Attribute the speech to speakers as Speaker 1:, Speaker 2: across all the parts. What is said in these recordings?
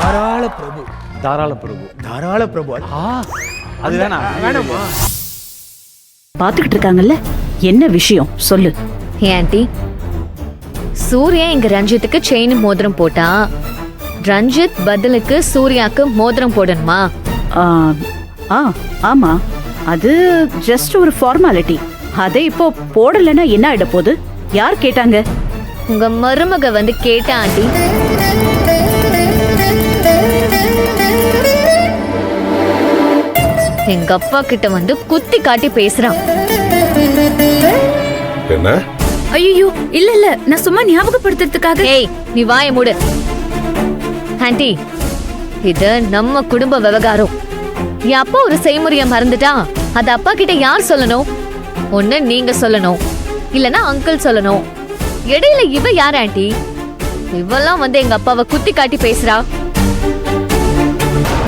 Speaker 1: தாராள பிரபு.
Speaker 2: தாராள பிரபு.
Speaker 1: தாராள பிரபு.
Speaker 2: அது
Speaker 1: வேணாமா?
Speaker 3: பாத்துக்கிட்டு இருக்காங்கல்ல, என்ன விஷயம் சொல்லு.
Speaker 4: ஆண்டி, சூர்யா இங்க ரஞ்சித்துக்கு செயின் மோதிரம் போட்டா ரஞ்சித் பதிலுக்கு சூர்யாக்கு மோதிரம் போடணுமா?
Speaker 3: ஆமா, அது ஜஸ்ட் ஒரு ஃபார்மாலிட்டி. அதை இப்போ போடலன்னா என்ன ஆயிட போகுது? யார் கேட்டாங்க?
Speaker 4: உங்க மருமக வந்து கேட்டா ஆண்டி. எங்க அப்பா கிட்ட வந்து குத்தி காட்டி பேசுறான்.
Speaker 5: என்ன?
Speaker 6: ஐயோ இல்ல, நான் சும்மா ஞாபகப்படுத்துறதுக்காக.
Speaker 4: ஏய், நீ வாயை மூடு. ஆண்டி, இது நம்ம குடும்ப விவகாரம். என் அப்பா ஒரு செய்முறைய மறந்துட்டா அது அப்பா கிட்ட யார் சொல்லணும்? ஒண்ணு நீங்க சொல்லணும், இல்லனா அங்கிள் சொல்லணும். இடையில இவ யார் ஆண்டி? இவெல்லாம் வந்து எங்க அப்பாவை குத்தி காட்டி பேசுறா.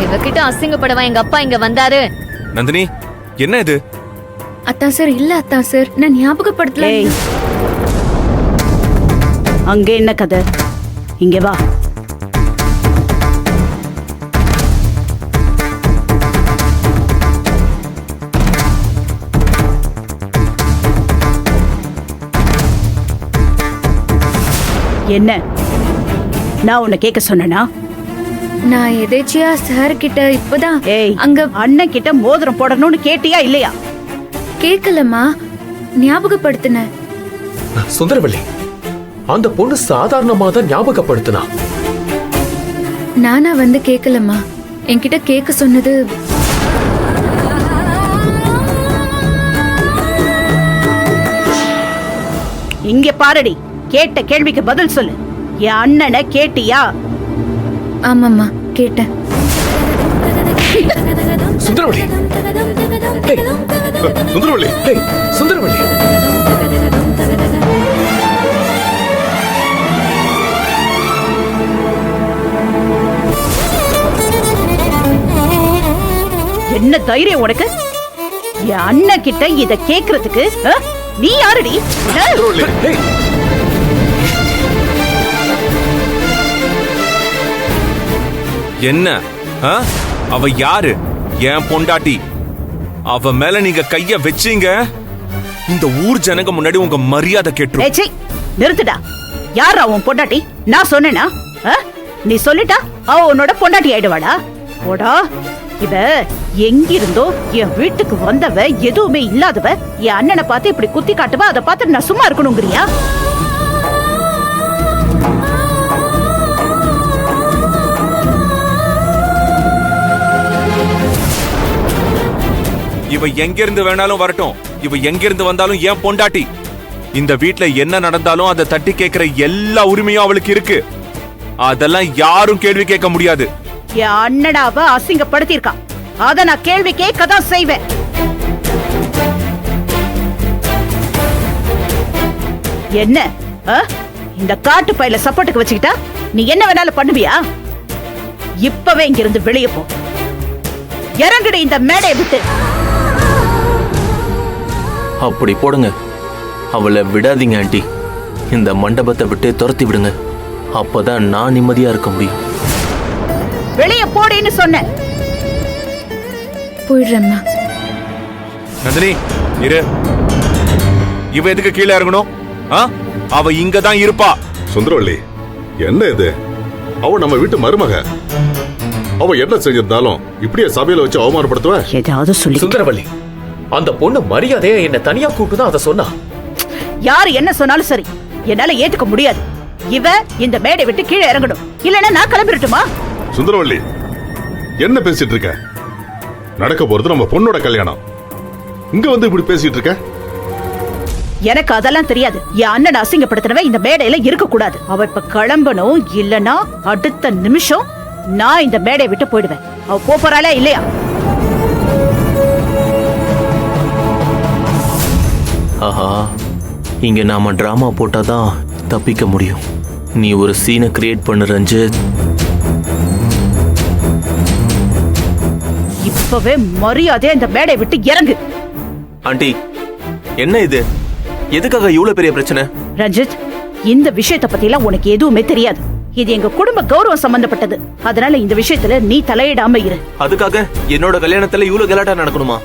Speaker 4: இவகிட்ட அசிங்கப்படவா எங்க அப்பா இங்க வந்தாரு?
Speaker 7: நந்தினி, என்ன இது?
Speaker 6: அத்தான் சார், இல்ல அத்தான் சார், நான் ஞாபகப்படுத்தல.
Speaker 3: அங்க என்ன கதை? இங்க வா. என்ன? நான் உன்னை கேட்க சொன்னா?
Speaker 6: நான் எதேச்சியா சார் கிட்ட இப்பதான்
Speaker 3: அங்க அண்ணன் கிட்ட மோதிரம் போடணும்னு கேட்டியா இல்லையா?
Speaker 6: கேக்கலமா, ஞாபகப்படுத்தின.
Speaker 5: சுந்தரவள்ளி, அந்த பொண்ணு சாதாரணமா தான் ஞாபகப்படுத்தினா.
Speaker 6: நானா வந்து கேக்கலமா, என்கிட்ட கேட்க சொன்னது.
Speaker 3: இங்க பாரடி, கேட்ட கேள்விக்கு பதில் சொல்லு. என் அண்ணனை கேட்டியா?
Speaker 6: ஆமாம்மா, கேட்டேன்.
Speaker 5: சுந்தரவள்ளி, சுந்தரவள்ளி, சுந்தரவள்ளி.
Speaker 3: என்ன தைரியம் உனக்கு? என் அண்ணன் கிட்ட இத கேக்குறதுக்கு? நீ யாரடி?
Speaker 7: என்ன? அவ யாரு? என் பொண்டாட்டி. அவ மேல நீங்க கைய வச்சீங்க, இந்த ஊர் ஜனங்க முன்னாடி உங்க மரியாதை கேட்டு.
Speaker 3: நிறுத்துடா. யாரா உன் பொண்டாட்டி? நான் சொன்னேனா? நீ சொல்லிட்டா அவ உன்னோட பொண்டாட்டி ஆயிடுவாடா? போடா. இவ எங்கிருந்தோ என் வீட்டுக்கு வந்தவ, எதுவுமே இல்லாதவ. என் அண்ணனை பார்த்து இப்படி குத்தி காட்டுவா, அதை பார்த்து நான் சும்மா இருக்கணுங்கிறியா?
Speaker 7: இவ எங்க இருந்து வேணாலும் வரட்டும், இவ எங்க இருந்து வந்தாலும் என் பொண்டாட்டி. இந்த வீட்ல என்ன நடந்தாலும் அதை தட்டி கேட்கிற எல்லா உரிமையும் அவளுக்கு இருக்கு. அதெல்லாம் யாரும் கேள்வி கேட்க முடியாது.
Speaker 3: என் அண்ணனாவ அசிங்கப்படுத்திருக்கான், அத நான் கேள்வி கேட்கதான் செய்வேன். என்ன? இந்த காட்டு பையில சப்போர்ட்டுக்கு வச்சுக்கிட்டா நீ என்ன வேணாலும் பண்ணுவியா? இப்பவே இங்க இருந்து வெளியே போ. இறங்குடு இந்த மேடையை விட்டு.
Speaker 8: அப்படி போடுங்க. அவளை விடாதீங்க ஆண்டி. இந்த மண்டபத்தை விட்டு துரத்தி விடுங்க. அப்பதான் நான் நிம்மதியா இருக்க முடியும்.
Speaker 3: வெளியே போடுன்னு சொன்னேன்.
Speaker 6: போயிடுறேம்மா.
Speaker 7: நந்தினி, இரு. இவ எதுக்கு கீழே இறங்கணும்? அவ இங்க தான் இருப்பா.
Speaker 5: சுந்தரவள்ளி, என்ன இது? அவ நம்ம வீட்டு மருமக. அவ என்ன செஞ்சிருந்தாலும் இப்படியே சபையில வச்சு அவமானப்படுத்துவ?
Speaker 3: ஏதாவது சொல்லி.
Speaker 9: சுந்தரவள்ளி, அந்த பொண்ணு மரியாதையா என்ன தனியா கூப்பிட்டு தான் அதை சொன்னா.
Speaker 3: யாரு என்ன சொன்னாலும் சரி, என்னால ஏத்துக்க முடியாது. இவ இந்த மேடை விட்டு கீழே இறங்கணும், இல்லன்னா நான் கிளம்பிரட்டுமா?
Speaker 5: சுந்தரவள்ளி, என்ன பேசிட்டு இருக்க? நடக்க போறது நம்ம பொண்ணோட கல்யாணம். இங்க வந்து இப்படி பேசிட்டு இருக்க?
Speaker 3: எனக்கு அதெல்லாம் தெரியாது. என் அண்ணன் அசிங்கப்படுத்தினவ இந்த மேடையில இருக்க கூடாது. அவ இப்ப கிளம்பணும், இல்லனா அடுத்த நிமிஷம் நான் இந்த மேடையை விட்டு போயிடுவேன். அவ போறாளா இல்லையா?
Speaker 8: ஆஹா, இங்க நாம டிராமா போட்டாதான் தப்பிக்க முடியும். நீ ஒரு சீனை கிரியேட் பண்ணு ரஞ்சித்.
Speaker 3: இப்பவே மரியாதையா இந்த மேடையை விட்டு இறங்கு.
Speaker 8: ஆண்டி, என்ன இது? எதுக்காக இவ்வளவு பெரிய பிரச்சனை?
Speaker 3: ரஞ்சித், இந்த விஷயத்தை பத்தி எல்லாம் உனக்கு எதுவுமே தெரியாது. இது எங்க குடும்ப கௌரவம் சம்பந்தப்பட்டது. அதனால இந்த விஷயத்துல நீ தலையிடாம இரு.
Speaker 8: அதுக்காக என்னோட கல்யாணத்துல இவ்வளவு கலாட்டா நடக்கணுமா?